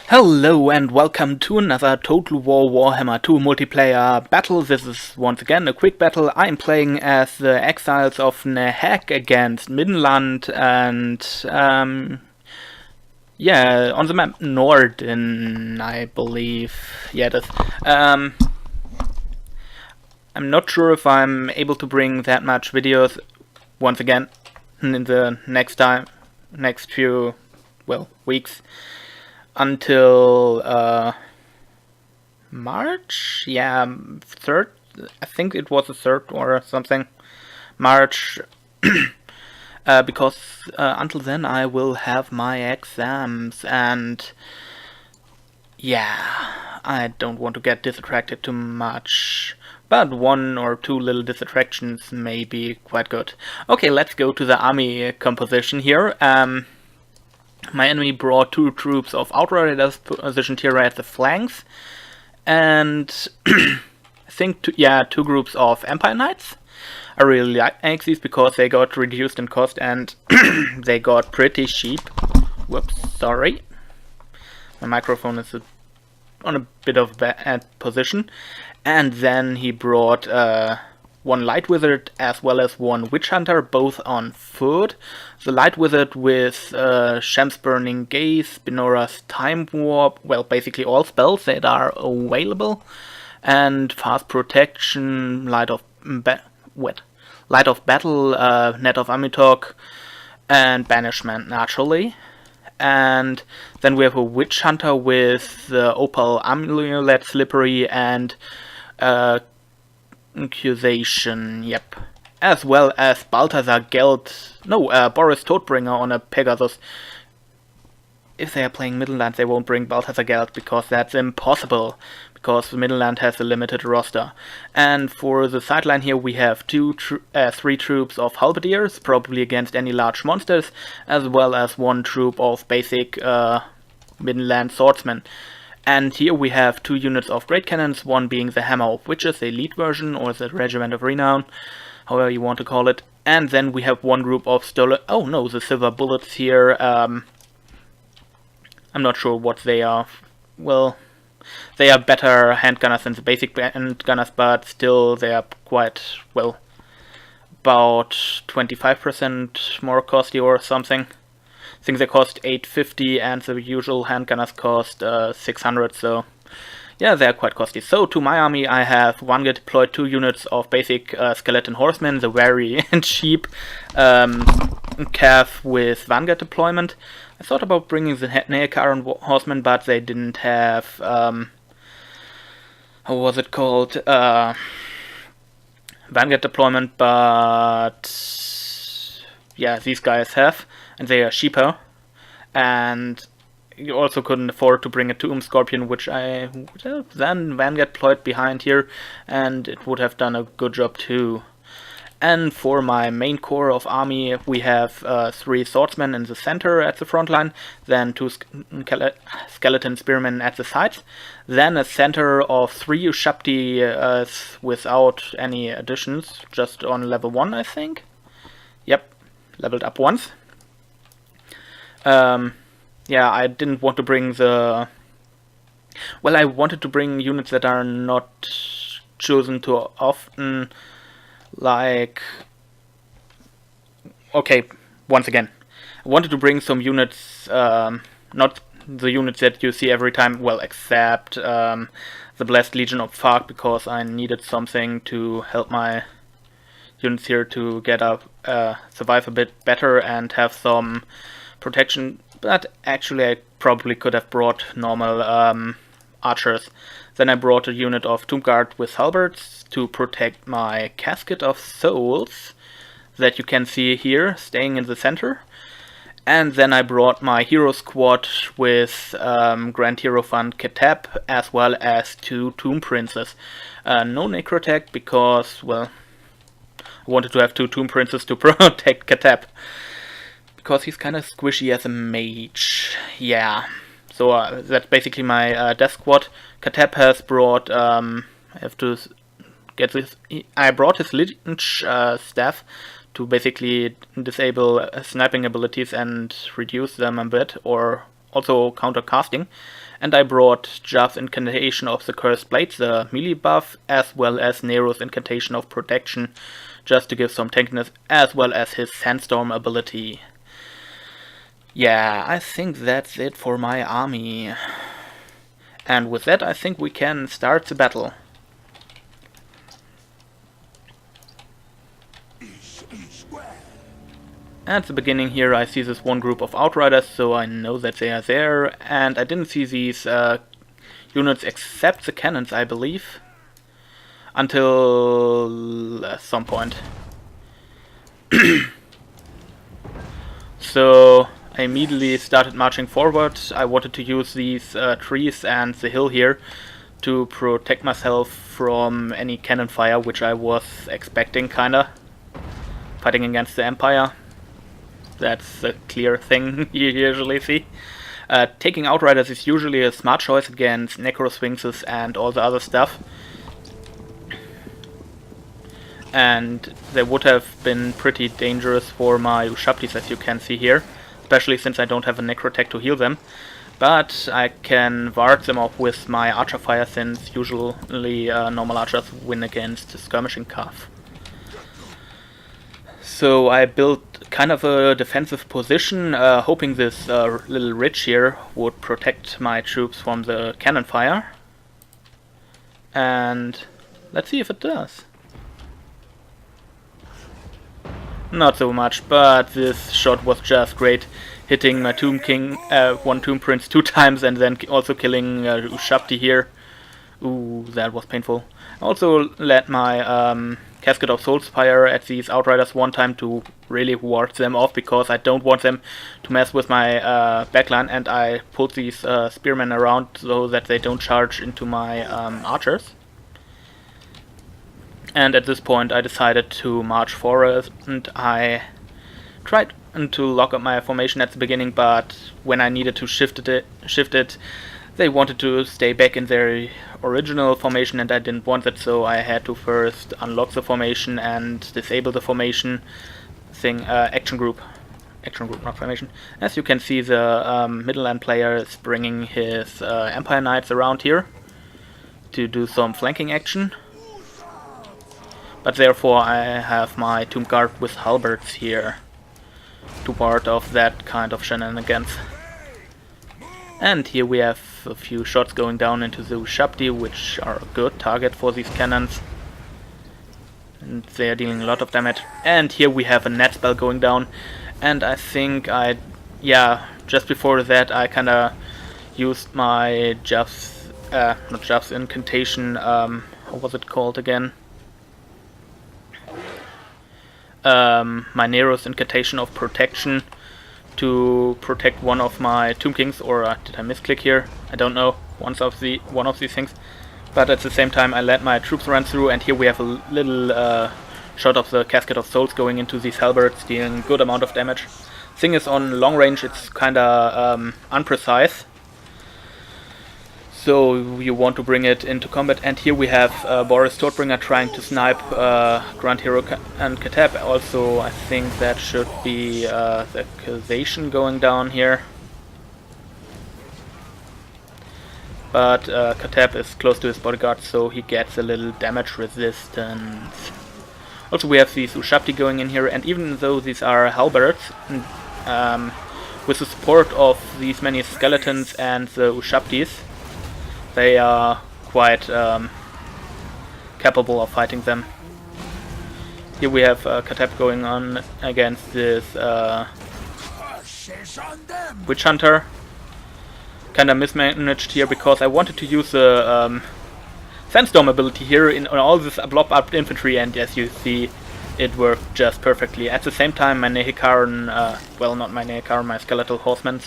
Hello and welcome to another Total War Warhammer 2 multiplayer battle. This is once again a quick battle. I'm playing as the exiles of Nehek against Middenland and yeah, on the map Norden, I believe. Yeah, that's I'm not sure if I'm able to bring that much videos once again in the next few weeks. Until March, yeah, 3rd. I think it was the 3rd or something. March, because until then I will have my exams, and yeah, I don't want to get distracted too much. But one or two little distractions may be quite good. Okay, let's go to the army composition here. My enemy brought 2 troops of Outriders positioned here at the flanks, and I think 2 groups of Empire Knights. I really like these because they got reduced in cost and they got pretty cheap. Whoops, sorry. My microphone is on a bit of bad position. And then he brought 1 Light Wizard as well as 1 Witch Hunter, both on foot. The Light Wizard with Shem's Burning Gaze, Benora's Time Warp, well, basically all spells that are available, and Fast Protection, Light of Battle, Net of Amitok, and Banishment, naturally. And then we have a Witch Hunter with the Opal Amulet, Slippery, and Accusation, yep. As well as Boris Todbringer on a Pegasus. If they are playing Middenland, they won't bring Balthazar Geld because that's impossible, because Middenland has a limited roster. And for the sideline here we have 3 troops of Halberdiers, probably against any large monsters, as well as 1 troop of basic Middenland swordsmen. And here we have 2 units of Great Cannons, one being the Hammer of Witches, the elite version, or the Regiment of Renown, however you want to call it. And then we have 1 group of the Silver Bullets here. I'm not sure what they are. Well, they are better handgunners than the basic handgunners, but still they are quite, well, about 25% more costly or something. I think they cost 850 and the usual handgunners cost 600, so yeah, they're quite costly. So to my army I have Vanguard deployed 2 units of basic skeleton horsemen, the very cheap Cav with Vanguard deployment. I thought about bringing the Neakaran horsemen, but they didn't have, how was it called, Vanguard deployment, but yeah, these guys have, and they are cheaper, and you also couldn't afford to bring a Tomb Scorpion, which I would have then Vanguard deployed behind here, and it would have done a good job too. And for my main core of army, we have 3 swordsmen in the center at the front line, then 2 skeleton spearmen at the sides, then a center of 3 Ushabti without any additions, just on level 1, I think. Yep, leveled up once. Yeah, I didn't want to bring the... Well, I wanted to bring units that are not chosen too often, like... Okay, once again. I wanted to bring some units, not the units that you see every time, well, except the Blessed Legion of Fark, because I needed something to help my units here to get up, survive a bit better and have some protection, but actually I probably could have brought normal archers. Then I brought a unit of Tomb Guard with halberds to protect my Casket of Souls that you can see here, staying in the center. And then I brought my hero squad with Grand Hero Fund Khatep, as well as 2 Tomb Princes. No Necrotech because, well, I wanted to have 2 Tomb Princes to protect Khatep, because he's kind of squishy as a mage. Yeah, so that's basically my death squad. Khatep has brought, I have to get this, I brought his Lynch staff to basically disable sniping abilities and reduce them a bit, or also counter casting. And I brought Jav's Incantation of the Cursed Blades, the melee buff, as well as Nero's Incantation of Protection, just to give some tankiness, as well as his Sandstorm ability. Yeah, I think that's it for my army. And with that, I think we can start the battle. At the beginning here I see this one group of Outriders, so I know that they are there, and I didn't see these units except the cannons, I believe, until some point. So I immediately started marching forward. I wanted to use these trees and the hill here to protect myself from any cannon fire, which I was expecting, kinda, fighting against the Empire. That's a clear thing you usually see. Taking Outriders is usually a smart choice against Necrosphinxes and all the other stuff. And they would have been pretty dangerous for my Ushabtis, as you can see here. Especially since I don't have a Necrotech to heal them. But I can ward them off with my Archer Fire, since usually normal archers win against the Skirmishing Calf. So I built kind of a defensive position, hoping this little ridge here would protect my troops from the cannon fire. And let's see if it does. Not so much, but this shot was just great, hitting my Tomb King, one Tomb Prince 2 times, and then also killing Ushabti here. Ooh, that was painful. I also let my Casket of Souls fire at these Outriders one time to really ward them off, because I don't want them to mess with my backline, and I pulled these spearmen around so that they don't charge into my archers. And at this point I decided to march forward, and I tried to lock up my formation at the beginning, but when I needed to shift it, they wanted to stay back in their original formation, and I didn't want that, so I had to first unlock the formation and disable the formation thing, action group, not formation. As you can see, the Middleland player is bringing his Empire Knights around here to do some flanking action. But therefore I have my Tomb Guard with halberds here to ward off that kind of shenanigans. And here we have a few shots going down into the Ushabti, which are a good target for these cannons. And they are dealing a lot of damage. And here we have a net spell going down. And I think just before that I kinda used my Jav's Incantation, what was it called again? My Nero's Incantation of Protection to protect one of my Tomb Kings, or did I misclick here? I don't know, one of these things. But at the same time I let my troops run through, and here we have a little shot of the Casket of Souls going into these halberds, dealing a good amount of damage. Thing is, on long range it's kinda unprecise, so you want to bring it into combat. And here we have Boris Todbringer trying to snipe Grand Hero and Khatep. Also, I think that should be the accusation going down here. But Khatep is close to his bodyguard, so he gets a little damage resistance. Also, we have these Ushabti going in here, and even though these are halberds, with the support of these many skeletons and the Ushabtis, they are quite capable of fighting them. Here we have Khatep going on against this Witch Hunter. Kinda mismanaged here because I wanted to use the Sandstorm ability here on all this blob up infantry, and as you see, it worked just perfectly. At the same time, my Nehikaran, well, not my Nehikaran, my Skeletal Horsemen,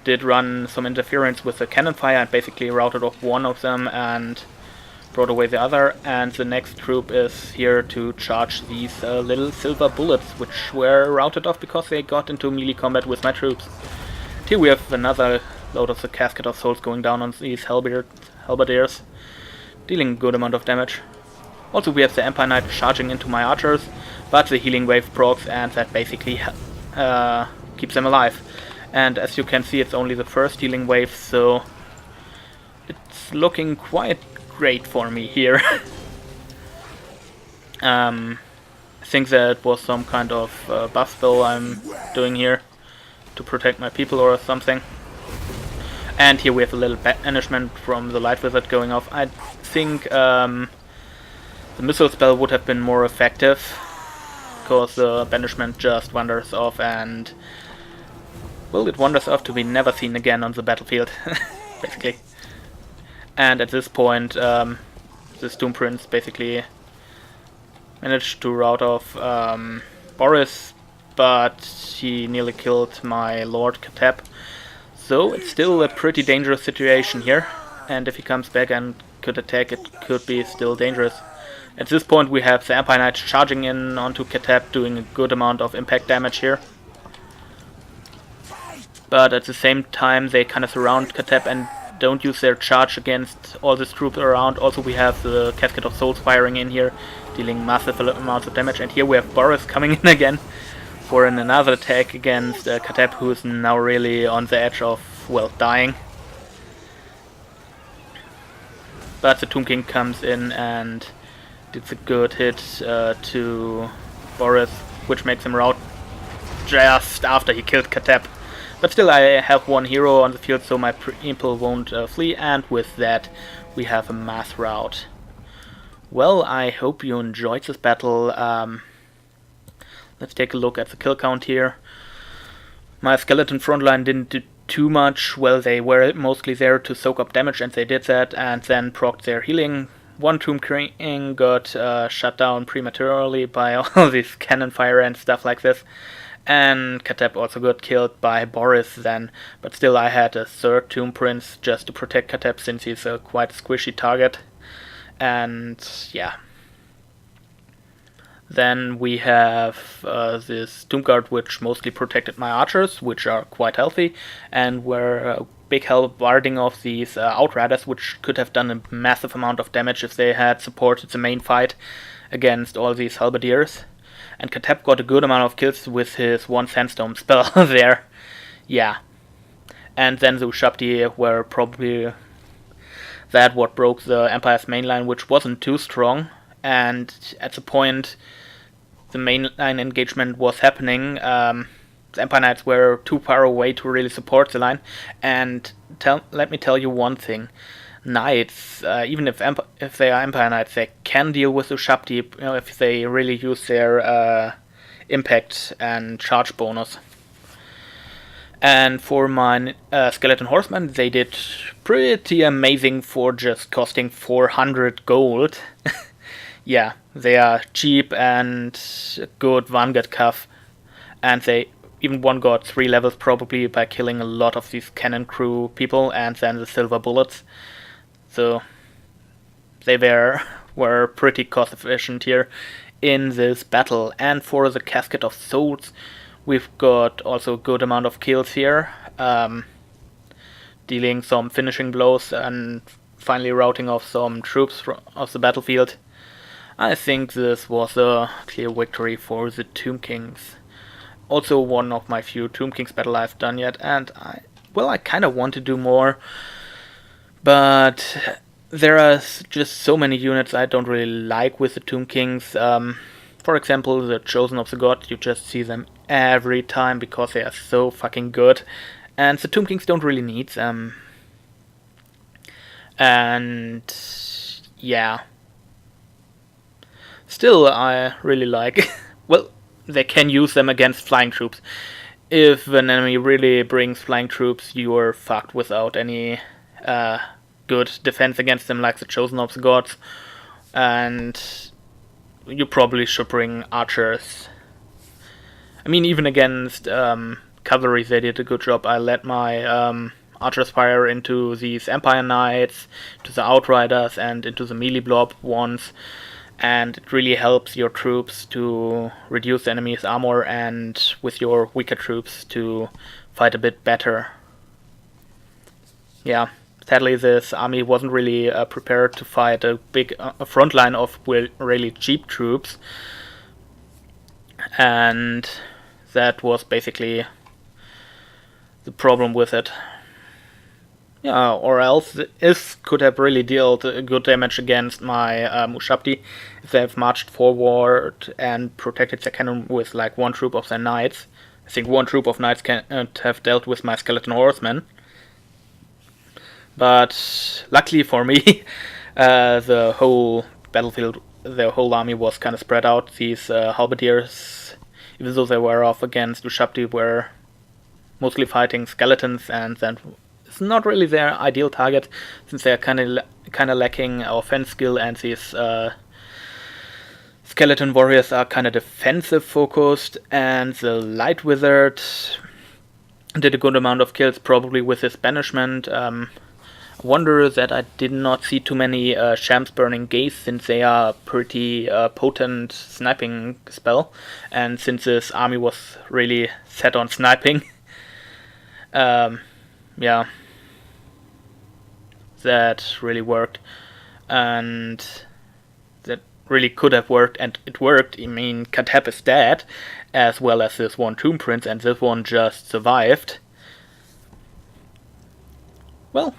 did run some interference with the cannon fire and basically routed off one of them and brought away the other. And the next troop is here to charge these little silver bullets, which were routed off because they got into melee combat with my troops. Here we have another load of the Casket of Souls going down on these halberdiers, dealing a good amount of damage. Also, we have the Empire Knight charging into my archers, but the healing wave procs, and that basically keeps them alive. And as you can see, it's only the first healing wave, so it's looking quite great for me here. I think that was some kind of buff spell I'm doing here to protect my people or something. And here we have a little banishment from the Light Wizard going off. I think the missile spell would have been more effective, because the banishment just wanders off, and well, it wanders off to be never seen again on the battlefield, basically. And at this point, this Doom Prince basically managed to rout off Boris, but he nearly killed my Lord Khatep. So it's still a pretty dangerous situation here, and if he comes back and could attack, it could be still dangerous. At this point we have the Empire Knights charging in onto Khatep, doing a good amount of impact damage here. But at the same time they kind of surround Khatep and don't use their charge against all these troops around. Also we have the Cascade of Souls firing in here, dealing massive amounts of damage. And here we have Boris coming in again for another attack against Khatep, who is now really on the edge of, well, dying. But the Tomb King comes in and did a good hit to Boris, which makes him rout just after he killed Khatep. But still, I have one hero on the field, so my people won't flee, and with that we have a mass rout. Well, I hope you enjoyed this battle. Let's take a look at the kill count here. My skeleton frontline didn't do too much. Well, they were mostly there to soak up damage, and they did that, and then procced their healing. One Tomb King got shut down prematurely by all this cannon fire and stuff like this. And Khatep also got killed by Boris then, but still I had a third Tomb Prince just to protect Khatep, since he's a quite squishy target. And yeah. Then we have this Tomb Guard, which mostly protected my archers, which are quite healthy, and were a big help warding off these Outriders, which could have done a massive amount of damage if they had supported the main fight against all these halberdiers. And Khatep got a good amount of kills with his one Sandstorm spell there. Yeah. And then the Ushabti were probably that what broke the Empire's mainline, which wasn't too strong. And at the point the mainline engagement was happening, the Empire Knights were too far away to really support the line. And let me tell you one thing. Knights, even if they are Empire Knights, they can deal with Ushabti, if they really use their impact and charge bonus. And for my Skeleton Horsemen, they did pretty amazing for just costing 400 gold. Yeah, they are cheap and a good Vanguard cuff, and they even one got 3 levels probably by killing a lot of these cannon crew people and then the silver bullets. So they were pretty cost efficient here in this battle. And for the Cascade of Souls, we've got also a good amount of kills here, dealing some finishing blows and finally routing off some troops off the battlefield. I think this was a clear victory for the Tomb Kings. Also one of my few Tomb Kings battle I've done yet, and I kind of want to do more. But there are just so many units I don't really like with the Tomb Kings. For example, the Chosen of the God, you just see them every time because they are so fucking good. And the Tomb Kings don't really need them. And yeah. Still, I really like... well, they can use them against flying troops. If an enemy really brings flying troops, you are fucked without any... good defense against them, like the Chosen of the Gods, and you probably should bring archers. I mean, even against cavalry they did a good job. I let my archers fire into these Empire Knights, to the Outriders, and into the melee blob ones, and it really helps your troops to reduce the enemy's armor, and with your weaker troops to fight a bit better. Yeah. Sadly, this army wasn't really prepared to fight a big front line of really cheap troops, and that was basically the problem with it. Yeah, or else this could have really dealt good damage against my Ushabti if they have marched forward and protected their cannon with like one troop of their knights. I think one troop of knights can have dealt with my skeleton horsemen. But luckily for me, the whole battlefield, the whole army was kind of spread out. These halberdiers, even though they were off against Ushabti, were mostly fighting skeletons, and then it's not really their ideal target since they are kind of lacking offense skill, and these skeleton warriors are kind of defensive focused. And the light wizard did a good amount of kills, probably with his banishment. I wonder that I did not see too many Shams Burning Gaze, since they are a pretty potent sniping spell, and since this army was really set on sniping. Yeah, that really worked, and that really could have worked, and it worked. I mean, Khatep is dead, as well as this one Tomb Prince, and this one just survived. Well,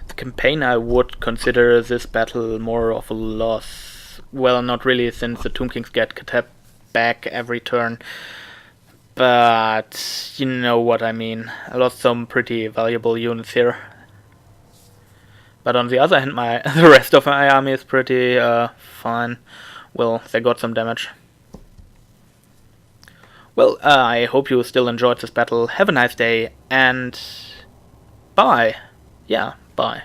the campaign, I would consider this battle more of a loss. Well, not really, since the Tomb Kings get Khatep back every turn. But you know what I mean. I lost some pretty valuable units here. But on the other hand, the rest of my army is pretty fine. Well, they got some damage. Well, I hope you still enjoyed this battle. Have a nice day, and bye. Yeah, bye.